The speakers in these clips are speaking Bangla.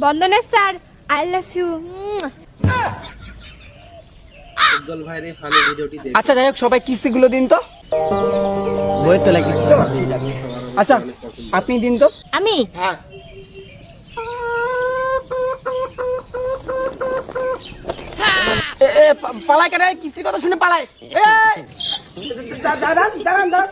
Bandana sir, I love you. Ujjwal ভাইয়ের এই ফানি ভিডিওটি দেখুন। আচ্ছা যাই হোক, সবাই কিস্তিগুলো দিন তো। বইয়ের তলায় কিস্তি তো। ঠিক আছে, সবার অবশ্যই আচ্ছা অনেক পছন্দ। আপনি দিন তো। আমি হ্যাঁ। পালায় কেন? কিস্তির কথা শুনে পালায়। দাঁড়ান দাঁড়ান দাঁড়ান।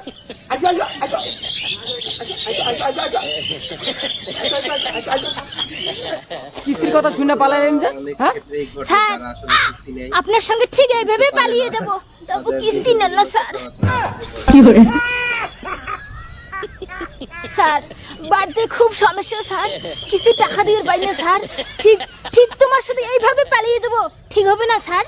কিস্তির কথা শুনে পালাইলেন যে? অনেক হ্যাঁ ক্ষেত্রে এই ঘটে স্যার, যারা আসলে কিস্তি নেয় আপনার সঙ্গে ঠিক এইভাবে পালিয়ে যাব, তবু কিস্তি নেন না স্যার। স্যার বাড়িতে খুব সমস্যা স্যার, কিস্তি টাকা দিয়ে পাই না স্যার। ঠিক ঠিক তোমার সাথে এইভাবে পালিয়ে যাব, ঠিক হবে না স্যার?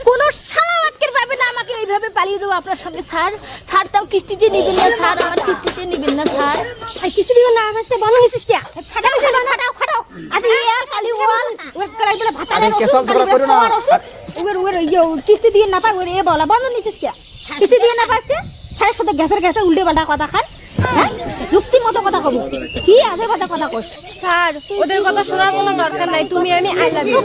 কোনো শালা আটকে পাবে না আমাকে এইভাবে পালিয়ে যাবো আপনার সঙ্গে স্যার। স্যার তাও কিস্তি যে নিবেন না স্যার, আমার কিস্তিতে নিবেন না স্যার। আর কিস্তি দিও না আসতে বলো নিছিস কে? ফাটাও সেটা ফাটাও ফাটাও। আজ ইয়া কালি ওয়াল ওর কলাই বলে ভাতা আরে কেসাল ঝগড়া করো না। ওর কিস্তি দিয়ে না পাই ওর এ বলা বন্ধ নিছিস কে? কিস্তি দিয়ে না পাইছে স্যারের সাথে গ্যাসের উল্টে পাল্টা কথা খান। হ্যাঁ যুক্তি মতো কথা কব, কি আজে কথা কথা কস? স্যার ওদের কথা শোনার কোনো দরকার নাই, তুমি আমি আই লাভ ইউ।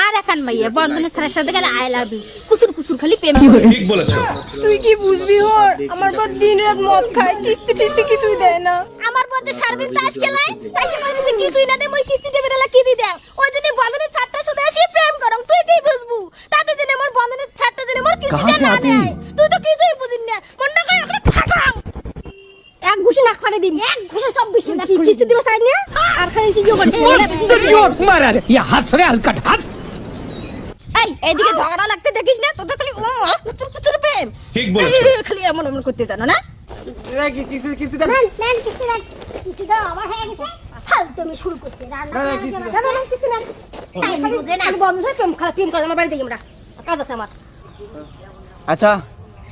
আর একান মাইয়া বন্ধনের স্যারের সাথে গেলে আই লাভ ইউ কুসুর কুসুর খালি প্রেম করে। ঠিক বলেছো। তুই কি বুঝবি হর, আমার পর দিন রাত মদ খায়, কিস্তি টিস্তি কিছুই দেয় না। আমার পর যে সারাদিন তাস খেলায়, তাই সে যদি কিছুই না দেয় মোর কিস্তি দেবে না কি দি দেয়। ওই জন্য বন্ধনের ছাড়টা শুধু এসে প্রেম করং, তুই কি বুঝবু? তাতে জন্য মোর বন্ধনের ছাড়টা জন্য মোর কিস্তি না দেয়, তুই তো কিছুই বুঝিস না। মনটা কই এখন ফাটাও এক ঘুষি নাক ফাড়ে দিম, এক ঘুষি সব বেশি না কিস্তি দিবা চাই না। আর খালি কি করিস मारा रे ये हंस रे हलकट हंस। এই এইদিকে ঝগড়া লাগতে দেখিস না, তোদের খালি কুচুর কুচুর প্রেম। ঠিক বলেছো। এই খালি এমন এমন করতে জানো না। কিস্তি দেন। নেন কিস্তি নেন, কিস্তি দাও আমার হয়ে গেছে। ফালতু আমি শুরু করতে রান্না না, কিস্তি দাও। দাও না কিস্তি নেন। এই বুঝে না বন্ধ হয়ে প্রেম করে আমার বাড়ি থেকে আমরা কাজ আছে আমার। আচ্ছা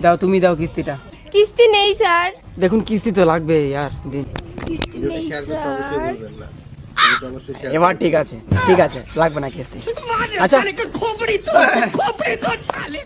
দাও, তুমি দাও কিস্তিটা। কিস্তি নেই স্যার। দেখুন কিস্তি তো লাগবে ইয়ার দিন। কিস্তি ভিডিওটি নেই শেয়ার করতে স্যার। অবশ্যই ভুলবেন না। ভিডিওটি অবশ্যই শেয়ার এবার ঠিক আছে, ঠিক আছে, লাগবে না কিস্তি। আচ্ছা खोपड़ी तो खोपड़ी तो साले